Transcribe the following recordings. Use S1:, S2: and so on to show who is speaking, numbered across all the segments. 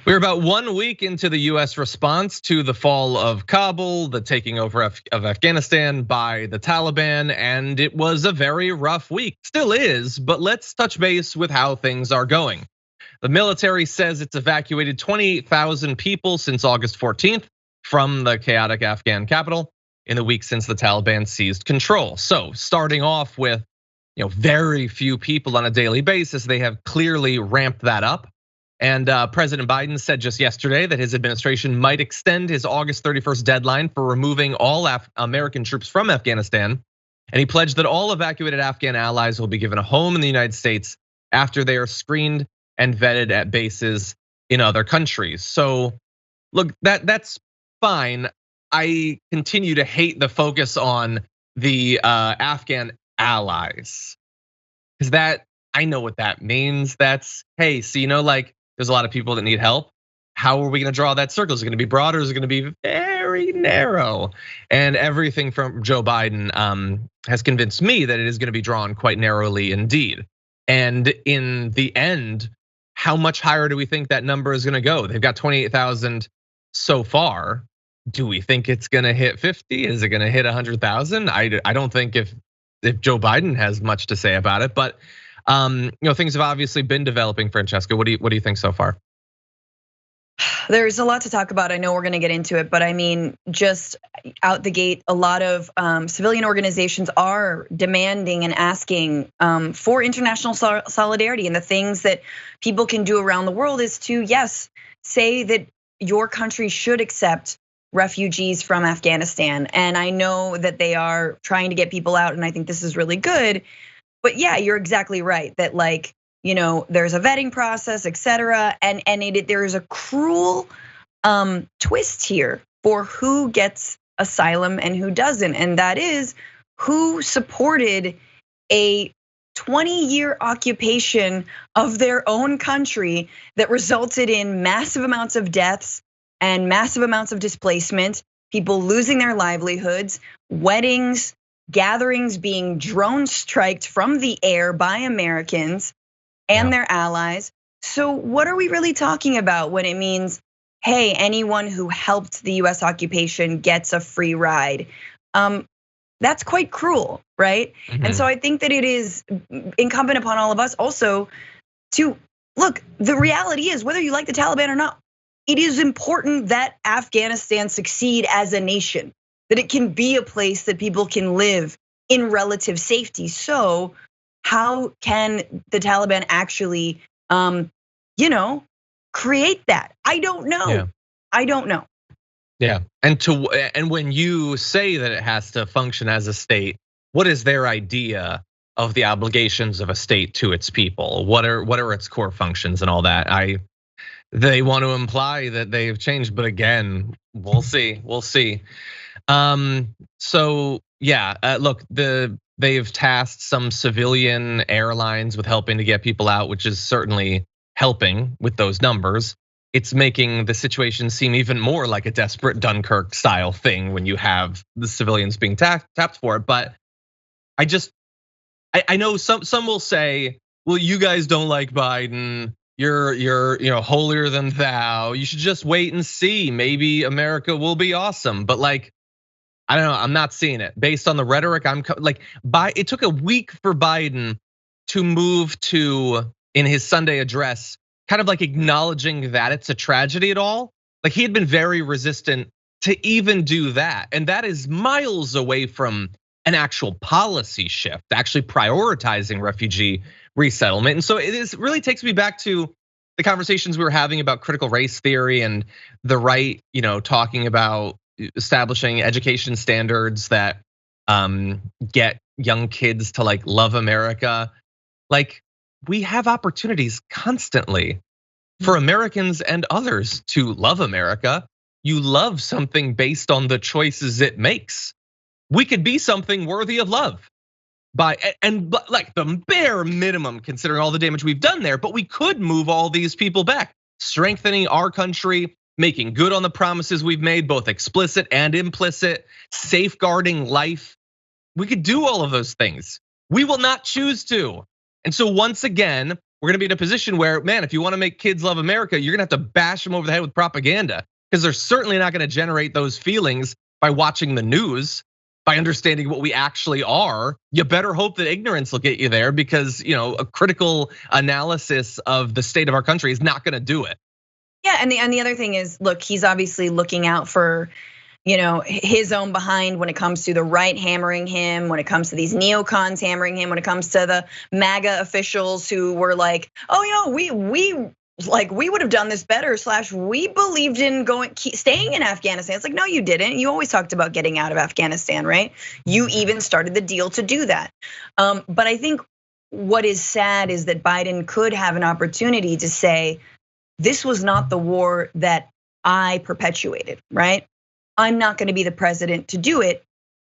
S1: We're about 1 week into the US response to the fall of Kabul, the taking over of Afghanistan by the Taliban, and it was a very rough week. Still is, but let's touch base with how things are going. The military says it's evacuated 28,000 people since August 14th from the chaotic Afghan capital in the week since the Taliban seized control. So starting off with very few people on a daily basis, they have clearly ramped that up. And President Biden said just yesterday that his administration might extend his August 31st deadline for removing all American troops from Afghanistan. And he pledged that all evacuated Afghan allies will be given a home in the United States after they are screened and vetted at bases in other countries. So look, that's fine. I continue to hate the focus on the Afghan allies, because that, I know what that means. That's, hey, so like there's a lot of people that need help. How are we gonna draw that circle? Is it gonna be broad or is it gonna be very narrow? And everything from Joe Biden has convinced me that it is gonna be drawn quite narrowly indeed. And in the end, how much higher do we think that number is gonna go? They've got 28,000 so far. Do we think it's gonna hit 50? Is it gonna hit 100,000? I don't think if Joe Biden has much to say about it, but things have obviously been developing. Francesca, what do you think so far?
S2: There's a lot to talk about. I know we're gonna get into it, but I mean, just out the gate, a lot of civilian organizations are demanding and asking for international solidarity. And the things that people can do around the world is to, yes, say that your country should accept refugees from Afghanistan. And I know that they are trying to get people out, and I think this is really good. But yeah, you're exactly right that there's a vetting process, etc. And there's a cruel twist here for who gets asylum and who doesn't, and that is who supported a 20-year occupation of their own country that resulted in massive amounts of deaths and massive amounts of displacement, people losing their livelihoods, weddings, gatherings being drone striked from the air by Americans and their allies. So what are we really talking about when it means, hey, anyone who helped the US occupation gets a free ride? That's quite cruel, right? Mm-hmm. And so I think that it is incumbent upon all of us also to look, the reality is whether you like the Taliban or not, it is important that Afghanistan succeed as a nation, that it can be a place that people can live in relative safety. So how can the Taliban actually, create that? I don't know. Yeah. I don't know.
S1: Yeah, and when you say that it has to function as a state, what is their idea of the obligations of a state to its people? What are its core functions and all that? They want to imply that they've changed, but again, we'll see. So yeah, look, they've tasked some civilian airlines with helping to get people out, which is certainly helping with those numbers. It's making the situation seem even more like a desperate Dunkirk style thing when you have the civilians being tapped for it. But I know some will say, well, you guys don't like Biden. You're holier than thou. You should just wait and see. Maybe America will be awesome. But I don't know, I'm not seeing it. Based on the rhetoric, it took a week for Biden to move to, in his Sunday address, kind of like acknowledging that it's a tragedy at all. Like he had been very resistant to even do that. And that is miles away from an actual policy shift, actually prioritizing refugee resettlement. And so it really takes me back to the conversations we were having about critical race theory and the right, talking about establishing education standards that get young kids to love America. We have opportunities constantly for Americans and others to love America. You love something based on the choices it makes. We could be something worthy of love like the bare minimum considering all the damage we've done there, but we could move all these people back, strengthening our country, making good on the promises we've made, both explicit and implicit, safeguarding life. We could do all of those things. We will not choose to. And so once again, we're gonna be in a position where, man, if you wanna make kids love America, you're gonna have to bash them over the head with propaganda, because they're certainly not gonna generate those feelings by watching the news, by understanding what we actually are. You better hope that ignorance will get you there, because a critical analysis of the state of our country is not gonna do it.
S2: Yeah, and the other thing is, look, he's obviously looking out for his own behind when it comes to the right hammering him, when it comes to these neocons hammering him, when it comes to the MAGA officials who were like, oh, we would have done this better, / we believed in staying in Afghanistan. It's like, no, you didn't. You always talked about getting out of Afghanistan, right? You even started the deal to do that. But I think what is sad is that Biden could have an opportunity to say, this was not the war that I perpetuated, right? I'm not gonna be the president to do it.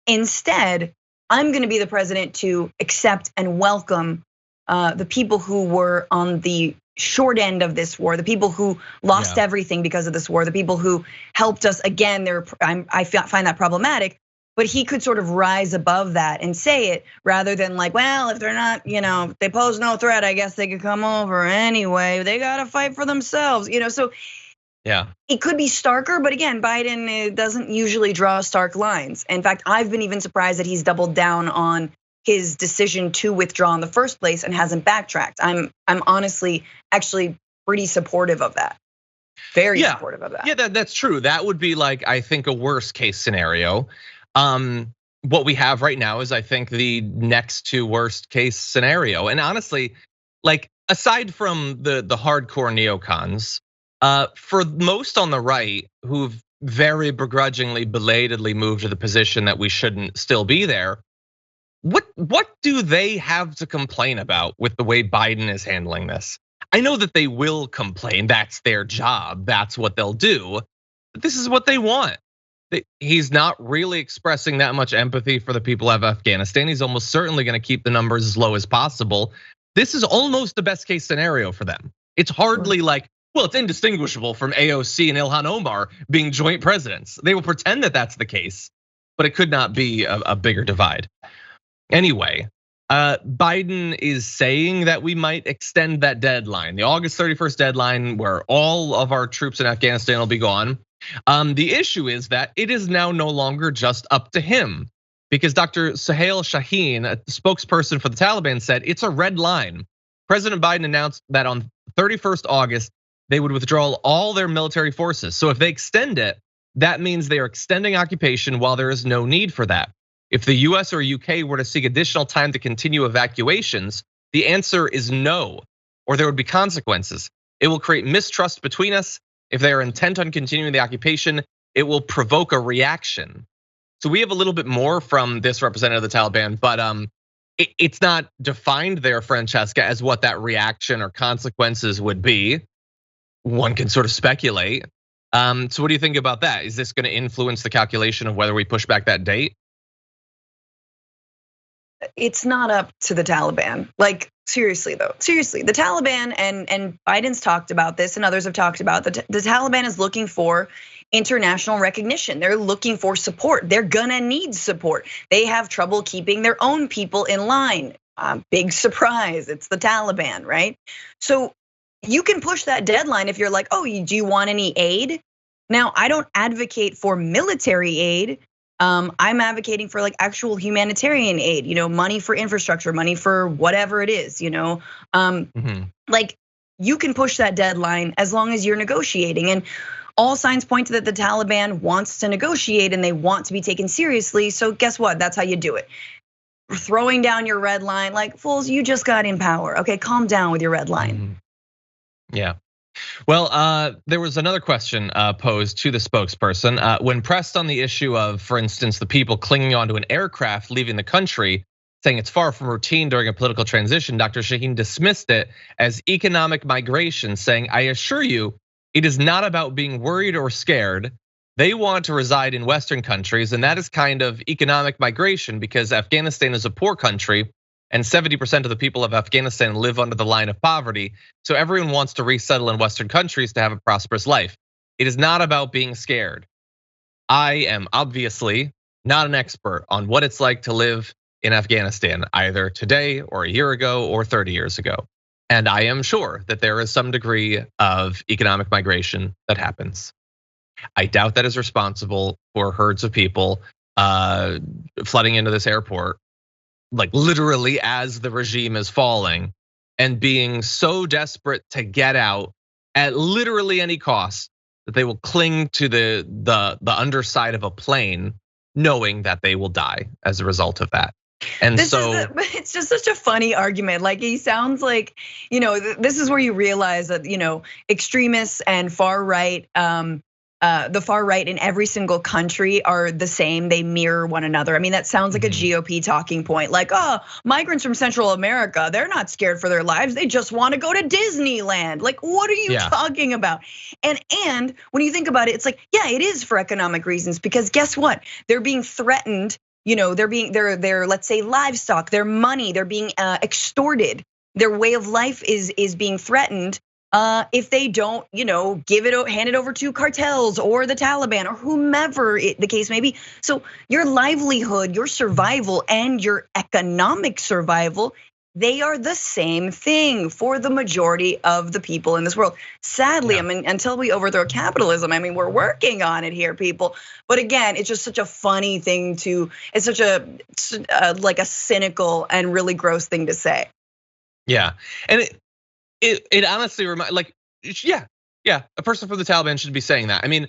S2: Instead, I'm gonna be the president to accept and welcome the people who were on the short end of this war, the people who lost everything because of this war, the people who helped us. Again, I find that problematic, but he could sort of rise above that and say it, rather than like, well, if they're not, if they pose no threat, I guess they could come over anyway. They gotta fight for themselves, so.
S1: Yeah.
S2: It could be starker, but again, Biden doesn't usually draw stark lines. In fact, I've been even surprised that he's doubled down on his decision to withdraw in the first place and hasn't backtracked. I'm honestly actually pretty supportive of that. Very supportive of that.
S1: Yeah, that's true. That would be like, I think, a worst case scenario. What we have right now is, I think, the next to worst case scenario. And honestly, like, aside from the hardcore neocons, for most on the right who've very begrudgingly, belatedly moved to the position that we shouldn't still be there, what do they have to complain about with the way Biden is handling this? I know that they will complain. That's their job. That's what they'll do. But this is what they want. He's not really expressing that much empathy for the people of Afghanistan. He's almost certainly gonna keep the numbers as low as possible. This is almost the best case scenario for them. It's hardly like, well, it's indistinguishable from AOC and Ilhan Omar being joint presidents. They will pretend that that's the case, but it could not be a bigger divide. Anyway, Biden is saying that we might extend that deadline, the August 31st deadline, where all of our troops in Afghanistan will be gone. The issue is that it is now no longer just up to him, because Dr. Suhail Shaheen, a spokesperson for the Taliban, said it's a red line. President Biden announced that on 31st August, they would withdraw all their military forces. So if they extend it, that means they are extending occupation while there is no need for that. If the US or UK were to seek additional time to continue evacuations, the answer is no, or there would be consequences. It will create mistrust between us. If they are intent on continuing the occupation, it will provoke a reaction. So we have a little bit more from this representative of the Taliban, but it's not defined there, Francesca, as what that reaction or consequences would be. One can sort of speculate. So what do you think about that? Is this going to influence the calculation of whether we push back that date?
S2: It's not up to the Taliban. Like, seriously though, seriously, the Taliban and Biden's talked about this and others have talked about the Taliban is looking for international recognition. They're looking for support. They're gonna need support. They have trouble keeping their own people in line. Big surprise, it's the Taliban, right? So you can push that deadline if you're like, oh, do you want any aid? Now, I don't advocate for military aid. I'm advocating for like actual humanitarian aid, money for infrastructure, money for whatever it is, like you can push that deadline as long as you're negotiating. And all signs point to that the Taliban wants to negotiate and they want to be taken seriously. So guess what? That's how you do it. Throwing down your red line, like fools, you just got in power. Okay, calm down with your red line.
S1: Yeah. Well, there was another question posed to the spokesperson. When pressed on the issue of, for instance, the people clinging onto an aircraft leaving the country, saying it's far from routine during a political transition, Dr. Shaheen dismissed it as economic migration, saying, I assure you, it is not about being worried or scared. They want to reside in Western countries, and that is kind of economic migration because Afghanistan is a poor country. And 70% of the people of Afghanistan live under the line of poverty. So everyone wants to resettle in Western countries to have a prosperous life. It is not about being scared. I am obviously not an expert on what it's like to live in Afghanistan, either today or a year ago or 30 years ago. And I am sure that there is some degree of economic migration that happens. I doubt that is responsible for herds of people flooding into this airport, like literally as the regime is falling, and being so desperate to get out at literally any cost that they will cling to the underside of a plane, knowing that they will die as a result of that. And
S2: it's just such a funny argument. Like he sounds like, this is where you realize that, extremists and far right, the far right in every single country are the same. They mirror one another. I mean, that sounds like a GOP talking point. Like, migrants from Central America, they're not scared for their lives. They just want to go to Disneyland. Like, what are you talking about? And when you think about it, it's like, yeah, it is for economic reasons, because guess what? They're being threatened. They're let's say livestock, their money, they're being extorted. Their way of life is being threatened if they don't, hand it over to cartels or the Taliban or whomever the case may be. So your livelihood, your survival, and your economic survival, they are the same thing for the majority of the people in this world. Sadly, I mean, until we overthrow capitalism, I mean, we're working on it here, people. But again, it's just such a funny thing it's such like a cynical and really gross thing to say.
S1: Yeah, and it honestly reminds, like, a person from the Taliban should be saying that. I mean,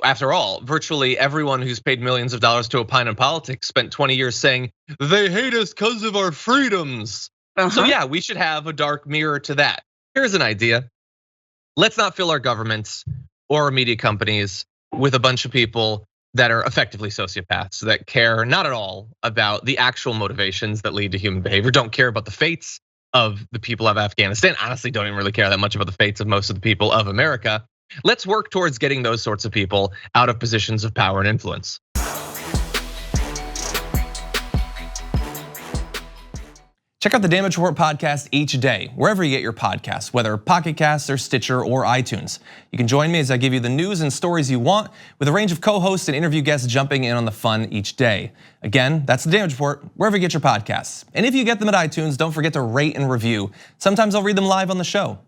S1: after all, virtually everyone who's paid millions of dollars to opine on politics spent 20 years saying they hate us because of our freedoms. So yeah, we should have a dark mirror to that. Here's an idea. Let's not fill our governments or our media companies with a bunch of people that are effectively sociopaths, that care not at all about the actual motivations that lead to human behavior, don't care about the fates of the people of Afghanistan, honestly don't even really care that much about the fates of most of the people of America. Let's work towards getting those sorts of people out of positions of power and influence.
S3: Check out the Damage Report podcast each day, wherever you get your podcasts, whether Pocket Casts or Stitcher or iTunes. You can join me as I give you the news and stories you want, with a range of co-hosts and interview guests jumping in on the fun each day. Again, that's the Damage Report, wherever you get your podcasts. And if you get them at iTunes, don't forget to rate and review. Sometimes I'll read them live on the show.